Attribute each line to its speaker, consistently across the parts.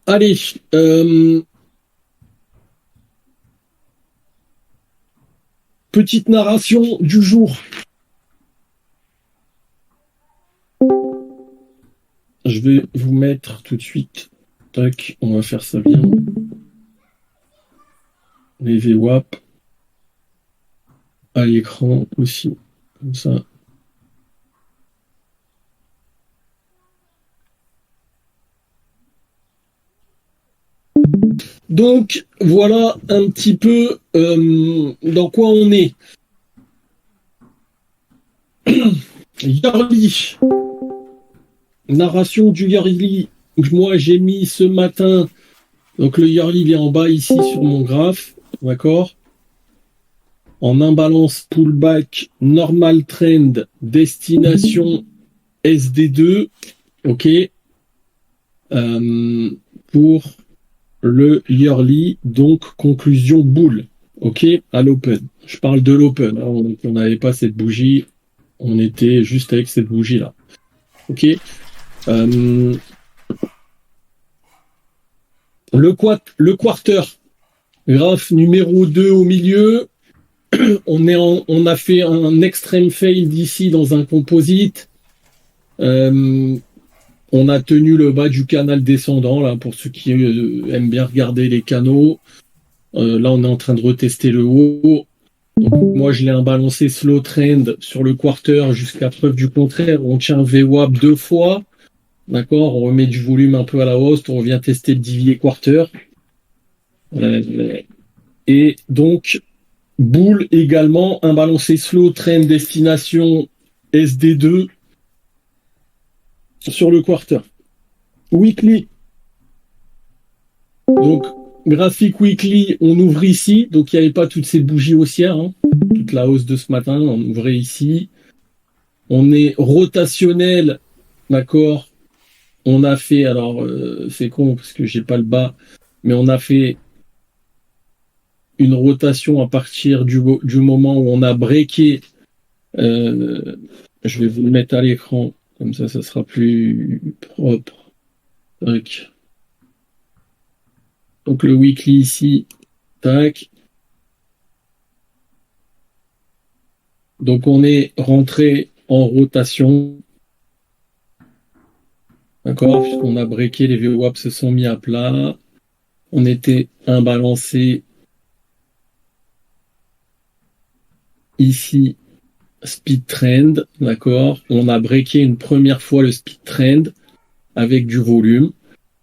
Speaker 1: Allez, petite narration du jour. Je vais vous mettre tout de suite. Tac, on va faire ça bien. Les VWAP à l'écran aussi, comme ça. Donc, voilà un petit peu dans quoi on est. Yarly. Narration du Yarly. Moi, j'ai mis ce matin. Donc, le Yarly, il est en bas ici sur mon graphe. D'accord? En imbalance pullback, normal trend, destination SD2. OK? Pour le yearly, donc conclusion boule, ok, à l'open. Je parle de l'open, hein. On n'avait pas cette bougie, on était juste avec cette bougie-là. Ok. Le quarter, graphe numéro 2 au milieu, on a fait un extreme fail d'ici dans un composite. On a tenu le bas du canal descendant, là, pour ceux qui aiment bien regarder les canaux. Là, on est en train de retester le haut. Donc, moi, je l'ai imbalancé slow trend sur le quarter jusqu'à preuve du contraire. On tient VWAP 2 fois. D'accord? On remet du volume un peu à la hausse. On revient tester le dévié quarter. Et donc, boule également, imbalancé slow trend destination SD2 sur le quarter. Weekly. Donc, graphique weekly, on ouvre ici. Donc, il n'y avait pas toutes ces bougies haussières. Hein. Toute la hausse de ce matin, on ouvrait ici. On est rotationnel, d'accord. On a fait, alors c'est con parce que j'ai pas le bas, mais on a fait une rotation à partir du moment où on a breaké. Je vais vous le mettre à l'écran, comme ça sera plus propre. Tac. Donc le weekly ici, tac. Donc on est rentré en rotation. D'accord, puisqu'on a breaké, les VWAP se sont mis à plat. On était imbalancé ici, speed trend, d'accord. On a breaké une première fois le speed trend avec du volume.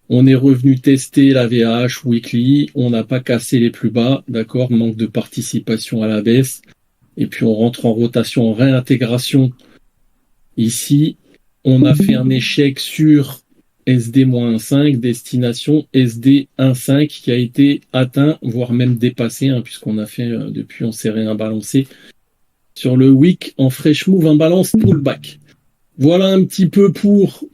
Speaker 1: On est revenu tester la VH weekly. On n'a pas cassé les plus bas, d'accord. Manque de participation à la baisse. Et puis on rentre en rotation, en réintégration. Ici, on a fait un échec sur SD-5, destination SD-1,5 qui a été atteint, voire même dépassé, hein, puisqu'on a fait, depuis, on s'est réimbalancé sur le wick en fresh move, imbalance pullback. Voilà un petit peu pour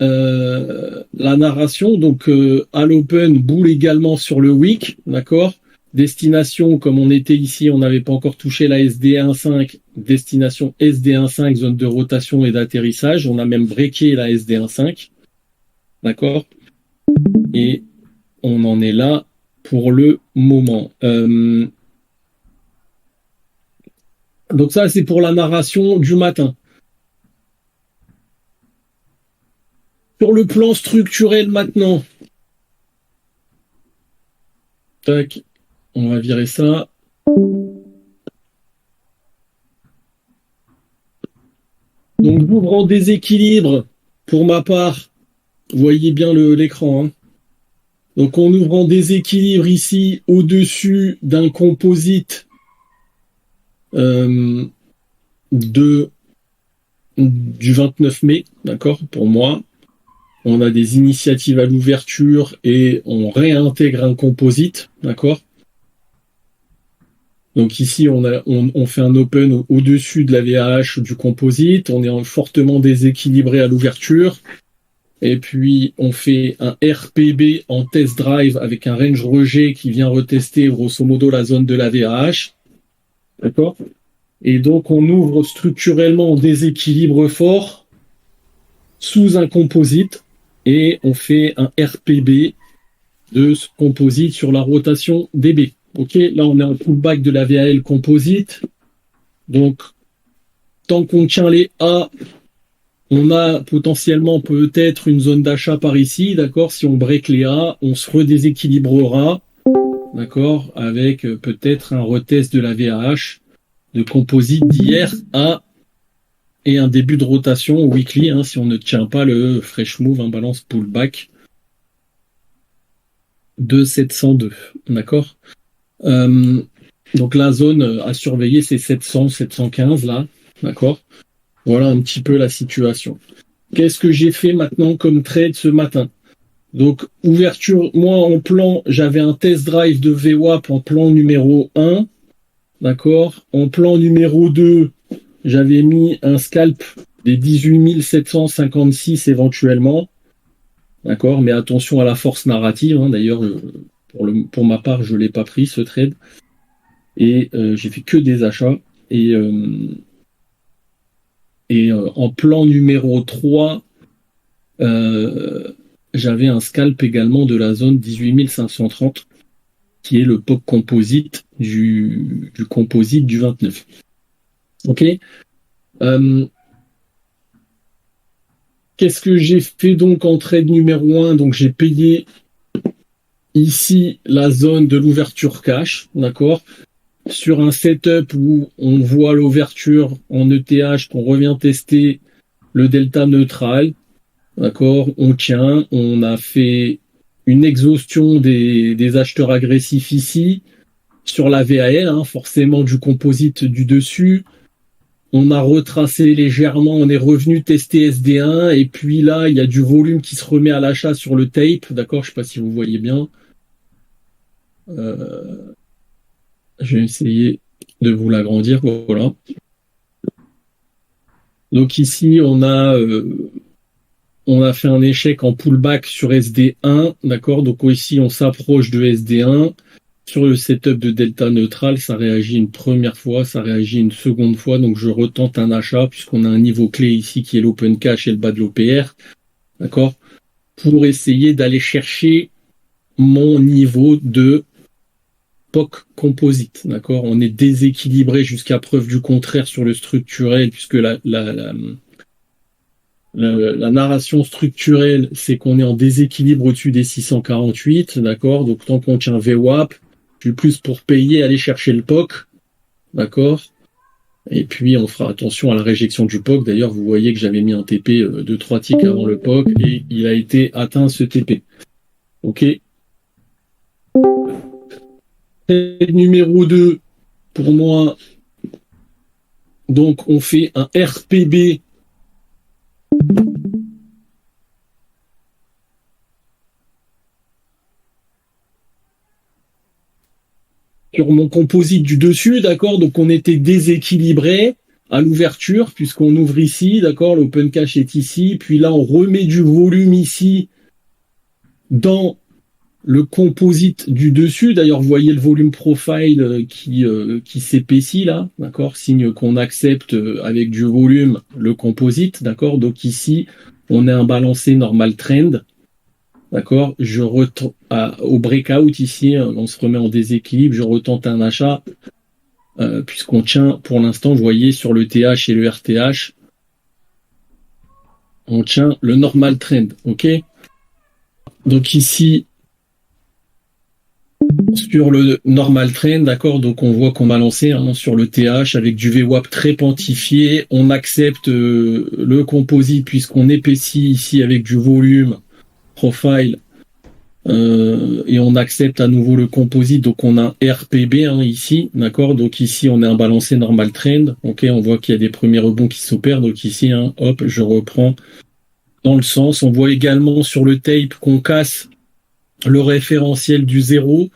Speaker 1: la narration. Donc, à l'open, boule également sur le wick, d'accord. Destination, comme on était ici, on n'avait pas encore touché la SD1,5, destination SD1,5, zone de rotation et d'atterrissage. On a même breaké la SD1,5, d'accord. Et on en est là pour le moment. Donc ça, c'est pour la narration du matin. Sur le plan structurel maintenant, tac, on va virer ça. Donc j'ouvre en déséquilibre pour ma part. Vous voyez bien l'écran. Hein. Donc on ouvre en déséquilibre ici au-dessus d'un composite du 29 mai, d'accord, pour moi. On a des initiatives à l'ouverture et on réintègre un composite, d'accord. Donc ici, on fait un open au-dessus de la VAH du composite, on est fortement déséquilibré à l'ouverture, et puis on fait un RPB en test drive avec un range rejet qui vient retester grosso modo la zone de la VAH, d'accord. Et donc on ouvre structurellement en déséquilibre fort sous un composite, et on fait un RPB de ce composite sur la rotation DB. Ok, là on est en pullback de la VAL composite. Donc, tant qu'on tient les A, on a potentiellement peut-être une zone d'achat par ici, d'accord. Si on break les A, on se redéséquilibrera, d'accord, avec peut-être un retest de la VAH de composite d'hier à et un début de rotation au weekly, si on ne tient pas le fresh move, un balance pullback de 702, d'accord. Donc la zone à surveiller, c'est 700, 715 là, d'accord. Voilà un petit peu la situation. Qu'est-ce que j'ai fait maintenant comme trade ce matin? Donc ouverture, moi en plan, j'avais un test drive de VWAP en plan numéro 1, d'accord. En plan numéro 2, j'avais mis un scalp des 18 756 éventuellement, d'accord. Mais attention à la force narrative, d'ailleurs, pour ma part, je ne l'ai pas pris ce trade. Et j'ai fait que des achats. Et en plan numéro 3, j'avais un scalp également de la zone 18 530, qui est le POC composite du composite du 29. Ok. Qu'est-ce que j'ai fait donc en trade numéro 1? Donc j'ai payé ici la zone de l'ouverture cash, d'accord, sur un setup où on voit l'ouverture en ETH, qu'on revient tester le delta neutral, d'accord, on tient, on a fait une exhaustion des acheteurs agressifs ici, sur la VAL, forcément du composite du dessus, on a retracé légèrement, on est revenu tester SD1, et puis là, il y a du volume qui se remet à l'achat sur le tape, d'accord, je ne sais pas si vous voyez bien. Je vais essayer de vous l'agrandir, voilà. Donc ici, on a fait un échec en pullback sur SD1, d'accord. Donc ici, on s'approche de SD1. Sur le setup de delta neutral, ça réagit une première fois, ça réagit une seconde fois. Donc je retente un achat puisqu'on a un niveau clé ici qui est l'open cash et le bas de l'OPR, d'accord, pour essayer d'aller chercher mon niveau de POC composite, d'accord. On est déséquilibré jusqu'à preuve du contraire sur le structurel puisque la narration structurelle, c'est qu'on est en déséquilibre au-dessus des 648, d'accord. Donc tant qu'on tient VWAP, je suis plus pour payer, aller chercher le POC, d'accord. Et puis on fera attention à la réjection du POC. D'ailleurs, vous voyez que j'avais mis un TP de 3 ticks avant le POC et il a été atteint ce TP. Ok. Numéro 2, pour moi, donc on fait un RPB sur mon composite du dessus, d'accord. Donc on était déséquilibré à l'ouverture puisqu'on ouvre ici, d'accord. L'open cash est ici, puis là on remet du volume ici dans le composite du dessus. D'ailleurs, vous voyez le volume profile qui s'épaissit là, d'accord. Signe qu'on accepte avec du volume le composite, d'accord. Donc ici on est un balancé normal trend. D'accord, je retente au breakout ici, on se remet en déséquilibre, je retente un achat, puisqu'on tient pour l'instant, vous voyez, sur le TH et le RTH, on tient le normal trend, ok. Donc ici, sur le normal trend, d'accord, donc on voit qu'on va lancer sur le TH avec du VWAP très quantifié, on accepte le composite puisqu'on épaissit ici avec du volume profile. Et on accepte à nouveau le composite, donc on a un RPB ici, d'accord. Donc ici on est un balancé normal trend, ok. On voit qu'il y a des premiers rebonds qui s'opèrent, donc ici, hop, je reprends dans le sens. On voit également sur le tape qu'on casse le référentiel du 0,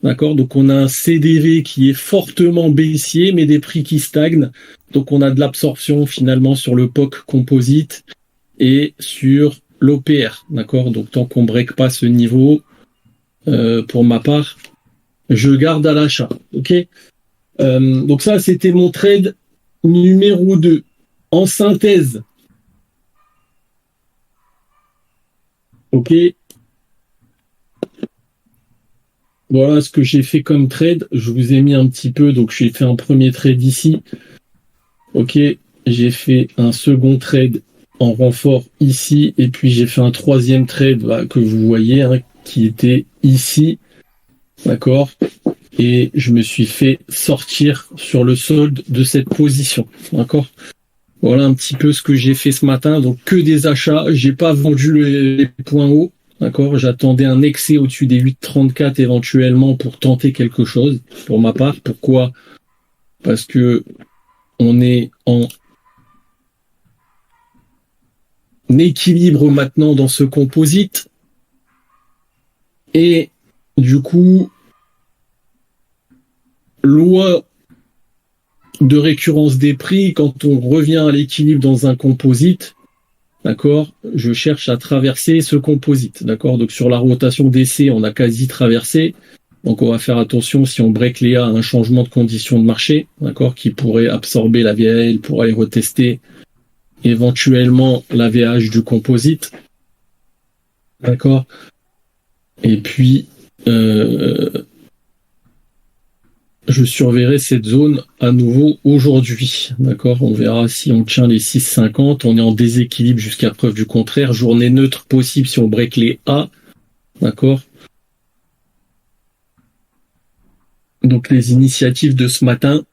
Speaker 1: d'accord. Donc on a un CDV qui est fortement baissier, mais des prix qui stagnent. Donc on a de l'absorption finalement sur le POC composite et sur l'OPR, d'accord. Donc tant qu'on break pas ce niveau, pour ma part, je garde à l'achat, ok. Donc ça, c'était mon trade numéro 2. En synthèse, Ok. Voilà ce que j'ai fait comme trade. Je vous ai mis un petit peu. Donc, j'ai fait un premier trade ici. Ok. J'ai fait un second trade en renfort ici. Et puis, j'ai fait un troisième trade que vous voyez, hein, qui était ici. D'accord. Et je me suis fait sortir sur le solde de cette position. D'accord. Voilà un petit peu ce que j'ai fait ce matin. Donc, que des achats. J'ai pas vendu les points hauts. D'accord, j'attendais un excès au-dessus des 8,34 éventuellement pour tenter quelque chose, pour ma part. Pourquoi? Parce que on est en équilibre maintenant dans ce composite et du coup, loi de récurrence des prix, quand on revient à l'équilibre dans un composite, d'accord, je cherche à traverser ce composite, d'accord. Donc sur la rotation d'essai, on a quasi traversé. Donc on va faire attention si on break les A à un changement de conditions de marché, d'accord, qui pourrait absorber la VAL pour aller retester éventuellement la VH du composite, d'accord. Et puis je surveillerai cette zone à nouveau aujourd'hui, d'accord. On verra si on tient les 6,50. On est en déséquilibre jusqu'à preuve du contraire. Journée neutre possible si on break les A, d'accord. Donc les initiatives de ce matin.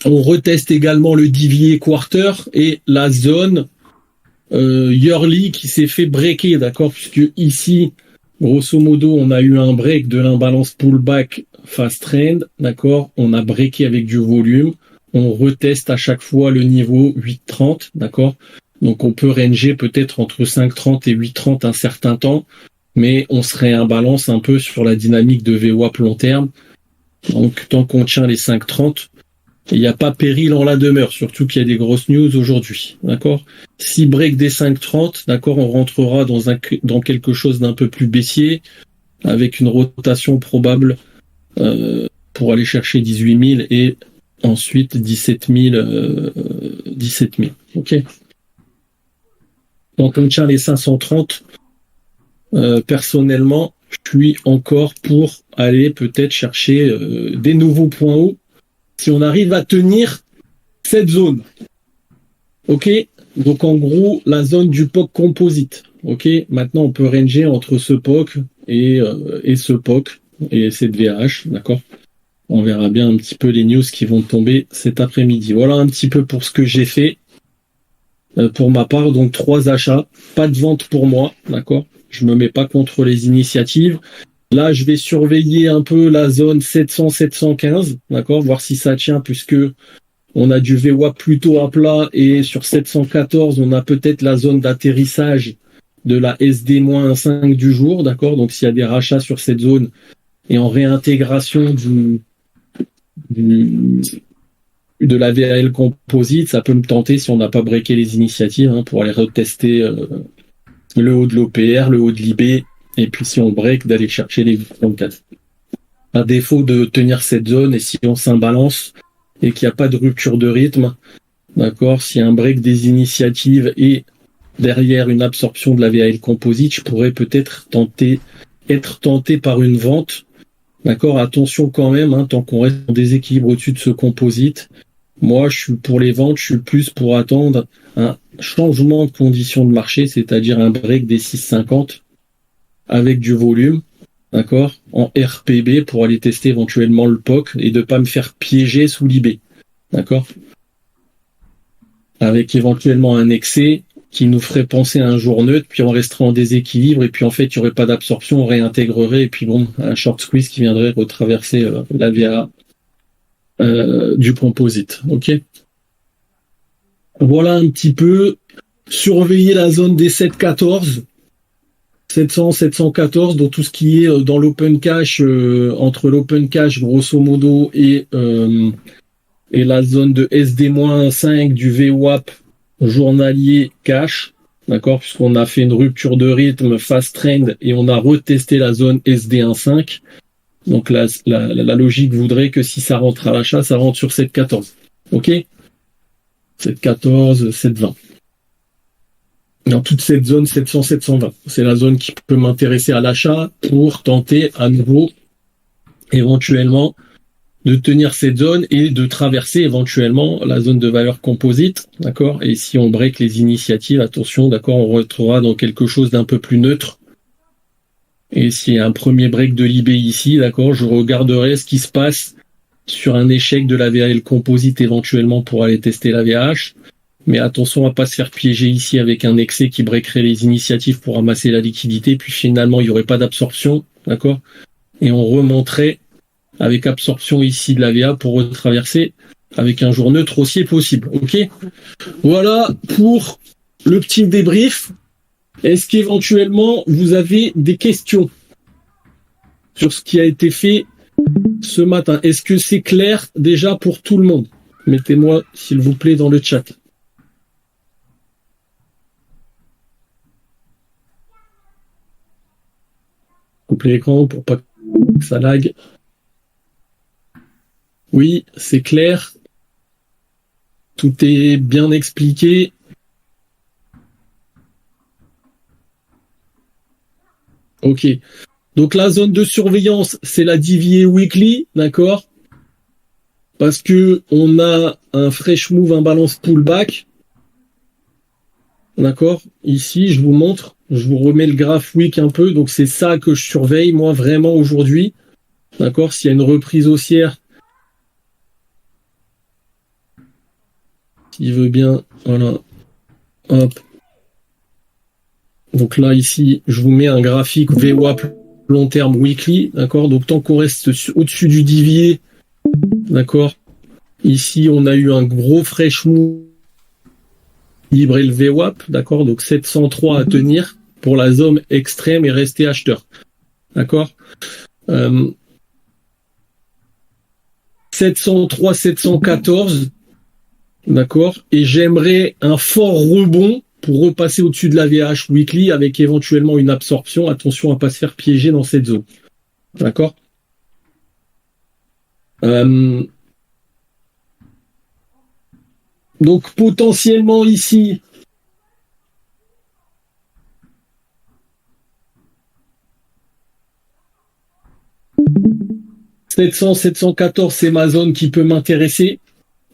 Speaker 1: On reteste également le DVA quarter et la zone yearly qui s'est fait breaker, d'accord, puisque ici, grosso modo, on a eu un break de l'imbalance pullback fast trend, d'accord, on a breaké avec du volume, on reteste à chaque fois le niveau 8,30, d'accord, donc on peut ranger peut-être entre 5,30 et 8,30 un certain temps, mais on se réimbalance un peu sur la dynamique de VWAP long terme, donc tant qu'on tient les 5,30, il n'y a pas péril en la demeure, surtout qu'il y a des grosses news aujourd'hui, d'accord. Si break des 5,30, d'accord, on rentrera dans quelque chose d'un peu plus baissier, avec une rotation probable pour aller chercher 18 000 et ensuite 17 000. 17 000, ok. Quand on tient les 530, personnellement, je suis encore pour aller peut-être chercher des nouveaux points hauts si on arrive à tenir cette zone. Ok, donc en gros, la zone du POC composite. Ok, maintenant on peut ranger entre ce POC et ce POC et cette VH, d'accord. On verra bien un petit peu les news qui vont tomber cet après-midi. Voilà un petit peu pour ce que j'ai fait pour ma part. Donc 3 achats, pas de vente pour moi, d'accord. Je me mets pas contre les initiatives. Là, je vais surveiller un peu la zone 700-715, d'accord, voir si ça tient, puisque on a du VWAP plutôt à plat et sur 714, on a peut-être la zone d'atterrissage de la SD-5 du jour, d'accord. Donc s'il y a des rachats sur cette zone et en réintégration de la VAL composite, ça peut me tenter si on n'a pas breaké les initiatives pour aller retester le haut de l'OPR, le haut de l'IB, et puis si on break, d'aller chercher les 8,34. À défaut de tenir cette zone, et si on s'imbalance et qu'il n'y a pas de rupture de rythme, d'accord, s'il y a un break des initiatives et derrière une absorption de la VAL composite, je pourrais peut-être être tenté par une vente. D'accord, attention quand même, tant qu'on reste en déséquilibre au-dessus de ce composite. Moi, je suis pour les ventes, je suis plus pour attendre un changement de conditions de marché, c'est-à-dire un break des 6,50 avec du volume, d'accord, en RPB pour aller tester éventuellement le POC et de pas me faire piéger sous l'IB, d'accord, avec éventuellement un excès qui nous ferait penser à un jour neutre, puis on resterait en déséquilibre, et puis en fait, il n'y aurait pas d'absorption, on réintégrerait, et puis bon, un short squeeze qui viendrait retraverser la VA du composite, ok. Voilà un petit peu, surveiller la zone des 714, 700, 714, dans tout ce qui est dans l'open cash, entre l'open cash grosso modo et la zone de SD-5 du VWAP journalier cash, d'accord, puisqu'on a fait une rupture de rythme fast trend et on a retesté la zone SD1.5. Donc la logique voudrait que si ça rentre à l'achat, ça rentre sur 7,14. Ok, 7,14, 7,20. dans toute cette zone 700-720. C'est la zone qui peut m'intéresser à l'achat pour tenter à nouveau, éventuellement, de tenir cette zone et de traverser éventuellement la zone de valeur composite, d'accord. Et si on break les initiatives, attention, d'accord, on retrouvera dans quelque chose d'un peu plus neutre. Et s'il y a un premier break de l'IB ici, d'accord, je regarderai ce qui se passe sur un échec de la VAL composite éventuellement pour aller tester la VH. Mais attention à pas se faire piéger ici avec un excès qui breakerait les initiatives pour ramasser la liquidité, puis finalement il n'y aurait pas d'absorption, d'accord. Et on remonterait avec absorption ici de la VA pour retraverser avec un jour neutre aussi possible. Ok. Voilà pour le petit débrief. Est-ce qu'éventuellement vous avez des questions sur ce qui a été fait ce matin? Est-ce que c'est clair déjà pour tout le monde? Mettez-moi s'il vous plaît dans le chat. Coupez l'écran pour pas que ça lag. Oui, c'est clair. Tout est bien expliqué. Ok. Donc la zone de surveillance, c'est la DVA weekly, d'accord? Parce que on a un fresh move, un balance pullback. D'accord? Ici, je vous montre, je vous remets le graph week un peu. Donc c'est ça que je surveille, moi, vraiment aujourd'hui. D'accord? S'il y a une reprise haussière, s'il veut bien, voilà. Hop. Donc là, ici, je vous mets un graphique VWAP long terme weekly, d'accord? Donc tant qu'on reste au-dessus du DVA, d'accord? Ici, on a eu un gros fresh move libre et le VWAP, d'accord? Donc 703 à tenir pour la zone extrême et rester acheteur, d'accord? 703, 714, d'accord? Et j'aimerais un fort rebond pour repasser au-dessus de la VH weekly avec éventuellement une absorption. Attention à ne pas se faire piéger dans cette zone. D'accord? Donc potentiellement ici, « 700, 714, c'est ma zone qui peut m'intéresser.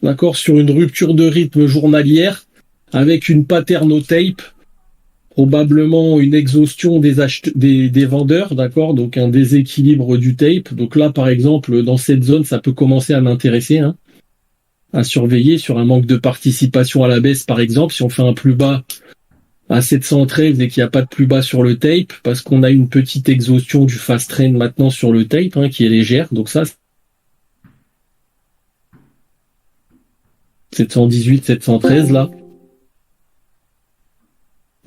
Speaker 1: D'accord? Sur une rupture de rythme journalière avec une pattern au tape, probablement une exhaustion des vendeurs, d'accord? Donc un déséquilibre du tape. Donc là, par exemple, dans cette zone, ça peut commencer à m'intéresser, hein, à surveiller sur un manque de participation à la baisse, par exemple, si on fait un plus bas à 713 et qu'il n'y a pas de plus bas sur le tape, parce qu'on a une petite exhaustion du fast trend maintenant sur le tape, hein, qui est légère. Donc ça, 718, 713 là.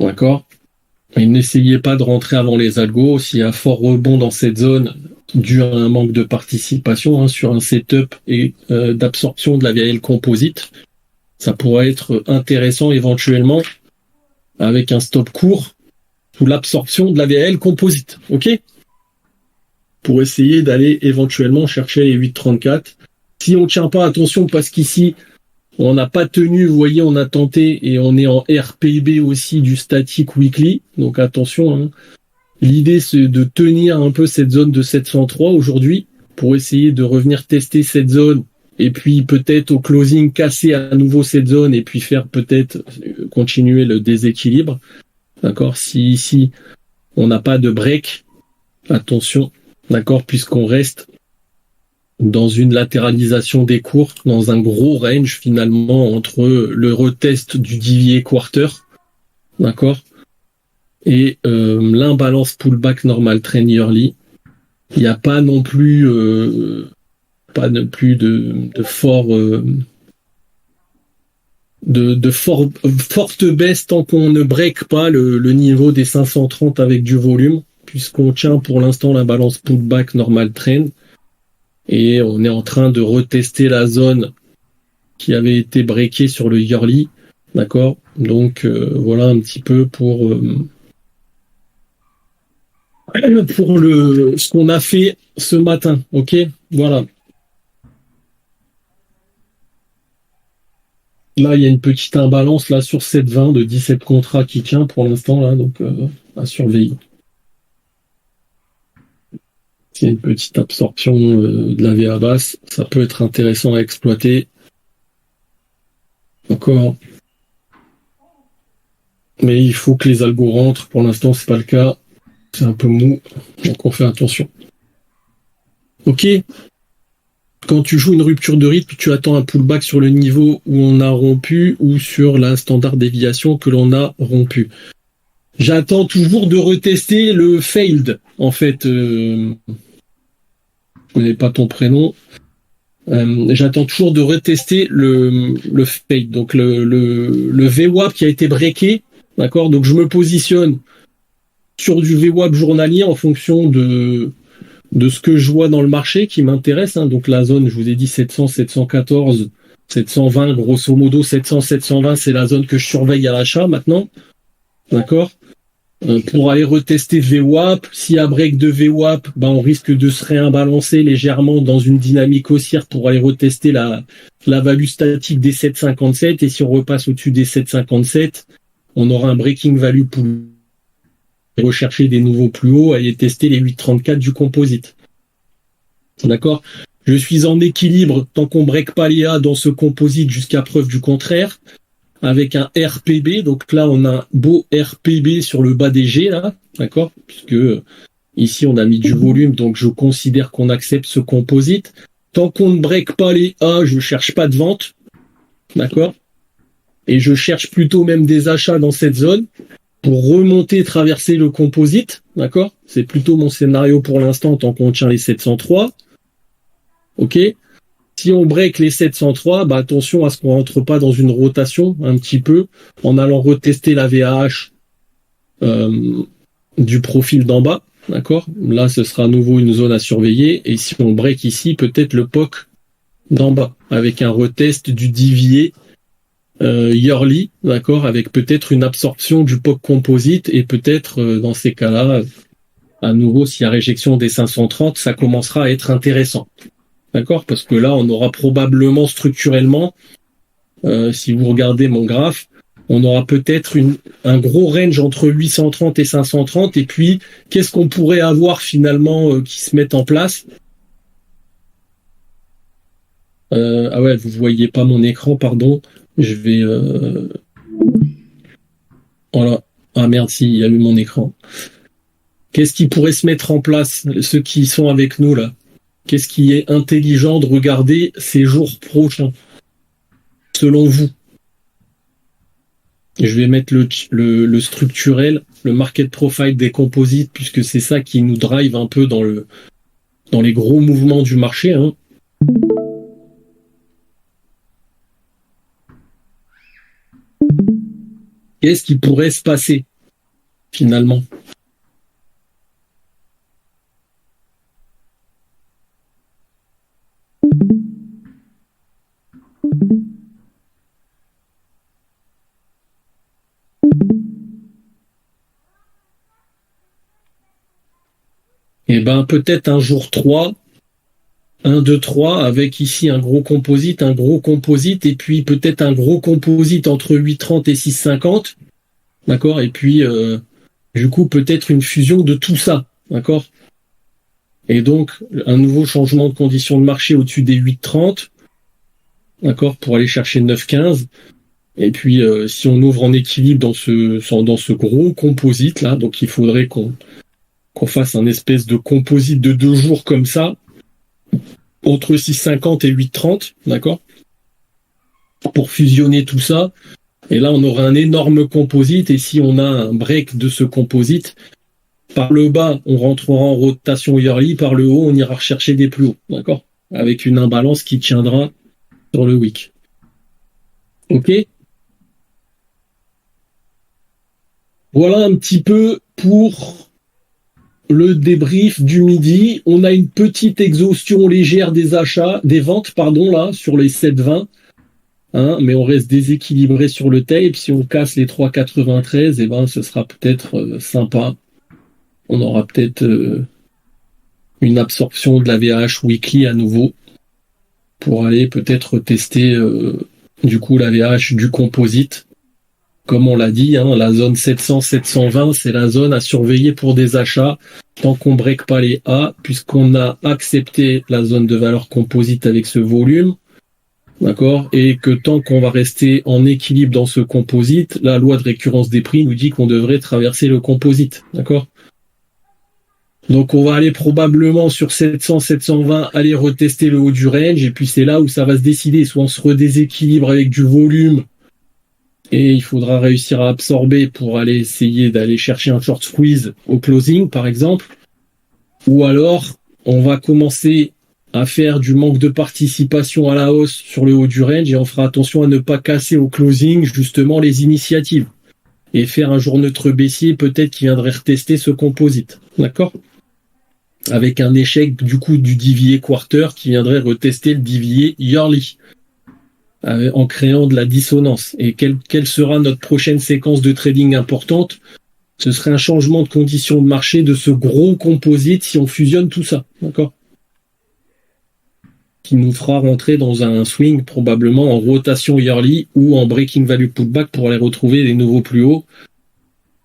Speaker 1: D'accord? Et n'essayez pas de rentrer avant les algos. S'il y a fort rebond dans cette zone dû à un manque de participation, hein, sur un setup et d'absorption de la VAL composite, ça pourrait être intéressant éventuellement avec un stop court sous l'absorption de la VAL composite. Ok? Pour essayer d'aller éventuellement chercher les 8,34. Si on ne tient pas, attention, parce qu'ici, on n'a pas tenu, vous voyez, on a tenté et on est en RPB aussi du static weekly. Donc attention, hein. L'idée, c'est de tenir un peu cette zone de 703 aujourd'hui pour essayer de revenir tester cette zone et puis peut-être au closing casser à nouveau cette zone et puis faire peut-être continuer le déséquilibre. D'accord? Si ici, on n'a pas de break, attention, d'accord, puisqu'on reste dans une latéralisation des cours, dans un gros range finalement entre le retest du DVA quarter, d'accord, et l'imbalance pullback normal trend yearly. Il n'y a pas non plus de forte baisse tant qu'on ne break pas le niveau des 530 avec du volume, puisqu'on tient pour l'instant la balance pullback normal trend. Et on est en train de retester la zone qui avait été breakée sur le yearly, d'accord? Donc voilà un petit peu pour ce qu'on a fait ce matin, ok? Voilà. Là, il y a une petite imbalance là sur 7,20 de 17 contrats qui tient pour l'instant là, donc à surveiller. S'il y a une petite absorption de la VA basse, ça peut être intéressant à exploiter. Encore. Mais il faut que les algos rentrent. Pour l'instant, c'est pas le cas. C'est un peu mou, donc on fait attention. Ok. Quand tu joues une rupture de rythme, tu attends un pullback sur le niveau où on a rompu ou sur la standard déviation que l'on a rompu. J'attends toujours de retester le failed. En fait, je connais pas ton prénom. J'attends toujours de retester le failed. Donc le VWAP qui a été breaké. D'accord. Donc je me positionne sur du VWAP journalier en fonction de ce que je vois dans le marché qui m'intéresse. Hein. Donc la zone, je vous ai dit 700, 714, 720, grosso modo 700, 720, c'est la zone que je surveille à l'achat maintenant. D'accord. Pour aller retester VWAP, s'il y a break de VWAP, ben on risque de se réimbalancer légèrement dans une dynamique haussière pour aller retester la value statique des 7,57 et si on repasse au-dessus des 7,57, on aura un breaking value pour rechercher des nouveaux plus hauts, aller tester les 8,34 du composite. D'accord. Je suis en équilibre tant qu'on break pas les A dans ce composite jusqu'à preuve du contraire, avec un RPB. Donc là, on a un beau RPB sur le bas des G, là, d'accord, puisque ici, on a mis du volume, donc je considère qu'on accepte ce composite. Tant qu'on ne break pas les A, je cherche pas de vente, d'accord, et je cherche plutôt même des achats dans cette zone pour remonter, traverser le composite, d'accord. C'est plutôt mon scénario pour l'instant tant qu'on tient les 703, ok. Si on break les 703, bah attention à ce qu'on rentre pas dans une rotation un petit peu en allant retester la VAH du profil d'en bas, d'accord. Là, ce sera à nouveau une zone à surveiller. Et si on break ici, peut-être le POC d'en bas avec un retest du dévié yearly, d'accord, avec peut-être une absorption du POC composite et peut-être dans ces cas-là, à nouveau, s'il y a réjection des 530, ça commencera à être intéressant. D'accord, parce que là, on aura probablement structurellement, si vous regardez mon graphe, on aura peut-être un gros range entre 830 et 530. Et puis, qu'est-ce qu'on pourrait avoir finalement qui se mette en place? Ah ouais, vous voyez pas mon écran, pardon. Je vais... Voilà. Ah merde, si, il y a eu mon écran. Qu'est-ce qui pourrait se mettre en place, ceux qui sont avec nous là? Qu'est-ce qui est intelligent de regarder ces jours prochains, selon vous? Je vais mettre le structurel, le market profile des composites, puisque c'est ça qui nous drive un peu dans les gros mouvements du marché. Hein. Qu'est-ce qui pourrait se passer, finalement? Eh ben, peut-être un jour 3, 1, 2, 3, avec ici un gros composite, et puis peut-être un gros composite entre 8,30 et 6,50, d'accord? Et puis, du coup, peut-être une fusion de tout ça, d'accord? Et donc, un nouveau changement de conditions de marché au-dessus des 8,30, d'accord, pour aller chercher 9,15. Et puis, si on ouvre en équilibre dans ce gros composite là, donc il faudrait qu'on fasse un espèce de composite de 2 jours comme ça, entre 6,50 et 8,30, d'accord, pour fusionner tout ça. Et là, on aura un énorme composite. Et si on a un break de ce composite, par le bas, on rentrera en rotation yearly. Par le haut, on ira rechercher des plus hauts, d'accord, avec une imbalance qui tiendra sur le wick. Ok. Voilà un petit peu pour le débrief du midi. On a une petite exhaustion légère des ventes, là, sur les 7,20. Hein, mais on reste déséquilibré sur le tape. Si on casse les 3,93, eh ben, ce sera peut-être sympa. On aura peut-être une absorption de la VAH weekly à nouveau pour aller peut-être tester du coup la VH du composite. Comme on l'a dit, hein, la zone 700-720, c'est la zone à surveiller pour des achats tant qu'on break pas les A, puisqu'on a accepté la zone de valeur composite avec ce volume, d'accord, et que tant qu'on va rester en équilibre dans ce composite, la loi de récurrence des prix nous dit qu'on devrait traverser le composite, d'accord. Donc on va aller probablement sur 700-720, aller retester le haut du range, et puis c'est là où ça va se décider, soit on se redéséquilibre avec du volume, et il faudra réussir à absorber pour aller essayer d'aller chercher un short squeeze au closing, par exemple. Ou alors, on va commencer à faire du manque de participation à la hausse sur le haut du range et on fera attention à ne pas casser au closing, justement, les initiatives. Et faire un jour neutre baissier, peut-être qui viendrait retester ce composite. D'accord ? Avec un échec, du coup, du DVA quarter qui viendrait retester le DVA yearly. En créant de la dissonance. Et quelle sera notre prochaine séquence de trading importante? Ce serait un changement de conditions de marché de ce gros composite si on fusionne tout ça, d'accord? Qui nous fera rentrer dans un swing probablement en rotation yearly ou en breaking value pullback pour aller retrouver les nouveaux plus hauts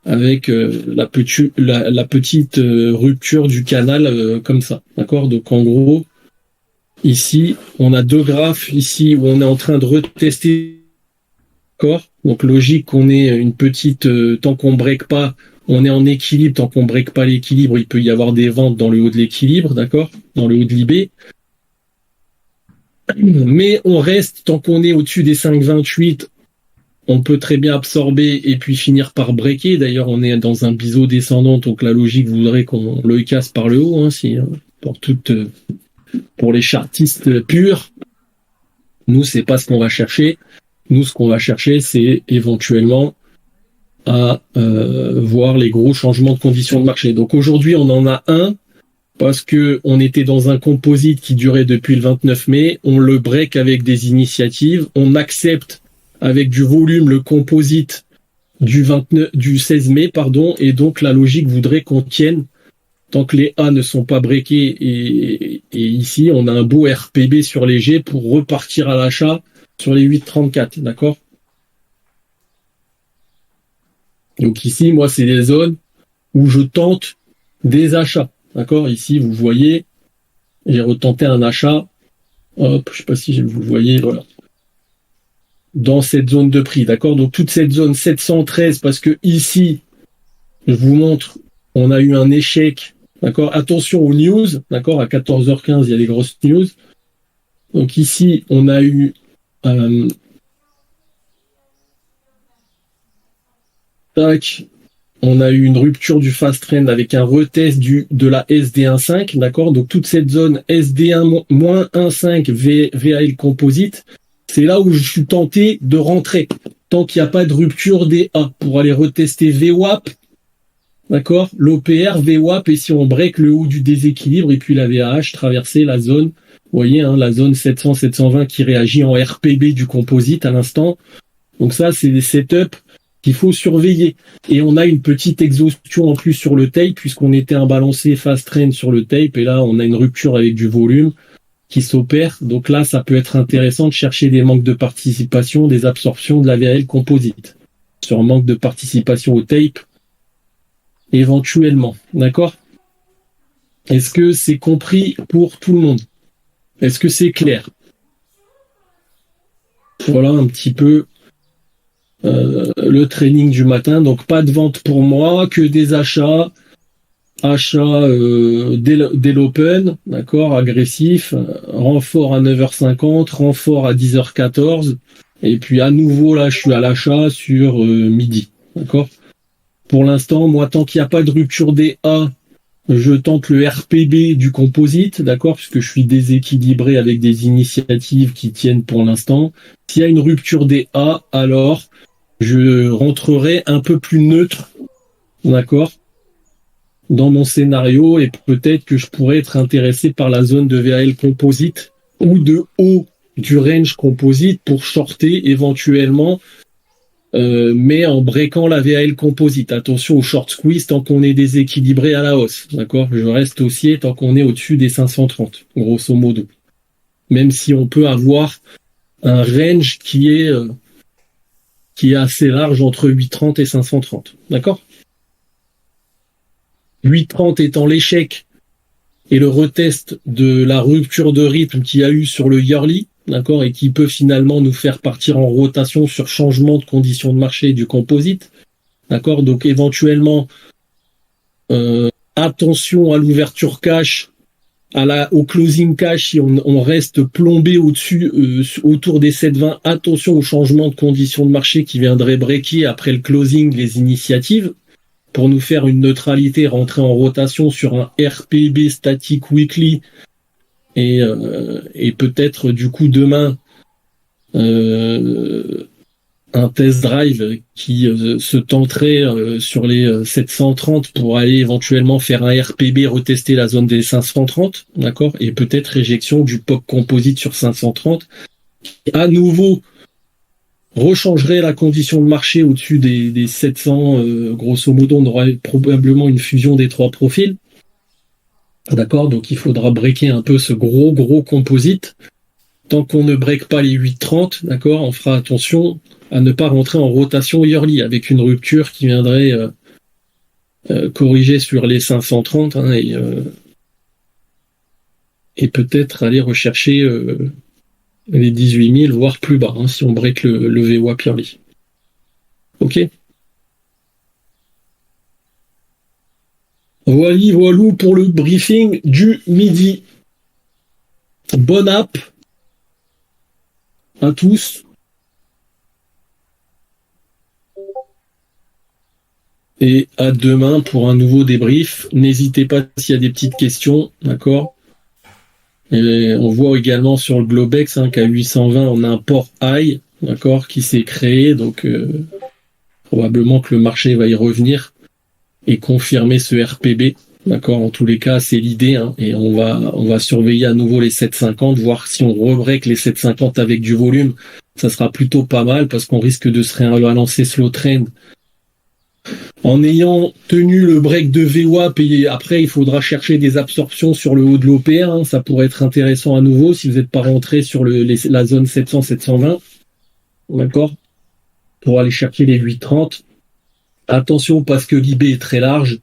Speaker 1: avec la petite rupture du canal comme ça, d'accord? Donc en gros, ici, on a deux graphes ici où on est en train de retester. D'accord ? Donc logique qu'on ait une petite tant qu'on break pas, on est en équilibre, tant qu'on break pas l'équilibre, il peut y avoir des ventes dans le haut de l'équilibre, d'accord ? Dans le haut de l'IB. Mais on reste tant qu'on est au-dessus des 5,28, on peut très bien absorber et puis finir par breaker. D'ailleurs, on est dans un biseau descendant, donc la logique voudrait qu'on le casse par le haut, hein, pour les chartistes purs. Nous, c'est pas ce qu'on va chercher. Nous, ce qu'on va chercher, c'est éventuellement à voir les gros changements de conditions de marché. Donc aujourd'hui, on en a un parce que on était dans un composite qui durait depuis le 29 mai. On le break avec des initiatives. On accepte avec du volume le composite du 16 mai, pardon. Et donc la logique voudrait qu'on tienne tant que les A ne sont pas breakés. Et ici, on a un beau RPB sur les G pour repartir à l'achat sur les 8,34, d'accord? Donc ici, moi, c'est des zones où je tente des achats, d'accord? Ici, vous voyez, j'ai retenté un achat, hop, je sais pas si vous voyez, voilà, dans cette zone de prix, d'accord? Donc toute cette zone 713, parce que ici, je vous montre, on a eu un échec, d'accord? Attention aux news, d'accord? À 14h15, il y a les grosses news. Donc ici, on a eu on a eu une rupture du fast trend avec un retest de la SD1.5, d'accord? Donc toute cette zone SD1-1.5 VAL composite, c'est là où je suis tenté de rentrer, tant qu'il n'y a pas de rupture des A, pour aller retester VWAP, d'accord? L'OPR, VWAP, et si on break le haut du déséquilibre, et puis la VAH, traverser la zone, vous voyez, hein, la zone 700-720 qui réagit en RPB du composite à l'instant. Donc ça, c'est des setups qu'il faut surveiller. Et on a une petite exhaustion en plus sur le tape, puisqu'on était imbalancé fast trend sur le tape, et là, on a une rupture avec du volume qui s'opère. Donc là, ça peut être intéressant de chercher des manques de participation, des absorptions de la VAL composite. Sur un manque de participation au tape, éventuellement. D'accord ? Est-ce que c'est compris pour tout le monde ? Est-ce que c'est clair ? Voilà un petit peu le training du matin. Donc pas de vente pour moi, que des achats dès l'open, d'accord, agressif, renfort à 9h50, renfort à 10h14, et puis à nouveau là je suis à l'achat sur midi, d'accord. Pour l'instant, moi tant qu'il n'y a pas de rupture des A, je tente le RPB du composite, d'accord, puisque je suis déséquilibré avec des initiatives qui tiennent pour l'instant. S'il y a une rupture des A, alors je rentrerai un peu plus neutre, d'accord, dans mon scénario, et peut-être que je pourrais être intéressé par la zone de VAL composite ou de haut du range composite pour shorter éventuellement, mais en breakant la VAL composite. Attention au short squeeze tant qu'on est déséquilibré à la hausse, d'accord. Je reste haussier tant qu'on est au-dessus des 530, grosso modo. Même si on peut avoir un range qui est assez large entre 8,30 et 530. D'accord? 8,30 étant l'échec et le retest de la rupture de rythme qu'il y a eu sur le yearly, d'accord, et qui peut finalement nous faire partir en rotation sur changement de conditions de marché du composite, d'accord. Donc éventuellement attention à l'ouverture cash, au closing cash si on reste plombé au-dessus, autour des 7,20. Attention au changement de conditions de marché qui viendrait breaker après le closing les initiatives, pour nous faire une neutralité, rentrer en rotation sur un RPB statique weekly et peut-être du coup demain un test drive qui se tenterait sur les 730 pour aller éventuellement faire un RPB, retester la zone des 530, d'accord, et peut-être réjection du POC composite sur 530. À nouveau, rechangerait la condition de marché au-dessus des 700, grosso modo, on aurait probablement une fusion des trois profils. D'accord, donc il faudra breaker un peu ce gros composite. Tant qu'on ne break pas les 8,30, d'accord, on fera attention à ne pas rentrer en rotation yearly avec une rupture qui viendrait corriger sur les 530 hein, et peut-être aller rechercher les 18 000, voire plus bas, hein, si on break le VWAP yearly. Ok. Voilou pour le briefing du midi. Bonne app à tous. Et à demain pour un nouveau débrief. N'hésitez pas s'il y a des petites questions, d'accord. Et on voit également sur le Globex qu'à 820, on a un port high, d'accord, qui s'est créé. Donc probablement que le marché va y revenir et confirmer ce RPB. D'accord, en tous les cas, c'est l'idée, hein, et on va surveiller à nouveau les 7,50, voir si on rebreak les 7,50 avec du volume. Ça sera plutôt pas mal parce qu'on risque de se relancer slow trend en ayant tenu le break de VWAP, et après il faudra chercher des absorptions sur le haut de l'OPR, hein. Ça pourrait être intéressant à nouveau si vous n'êtes pas rentré sur la zone 700-720, d'accord, pour aller chercher les 8,30. Attention parce que l'IB est très large,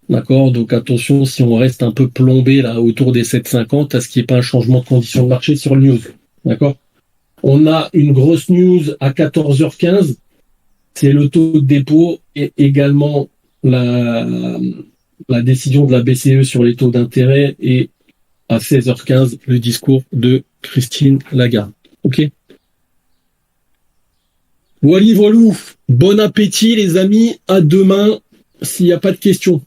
Speaker 1: d'accord, donc attention si on reste un peu plombé là autour des 7,50 à ce qu'il n'y ait pas un changement de condition de marché sur le news, d'accord. On a une grosse news à 14h15. C'est le taux de dépôt et également la décision de la BCE sur les taux d'intérêt, et à 16h15, le discours de Christine Lagarde. Ok. Voilou. Bon appétit les amis. À demain s'il n'y a pas de questions.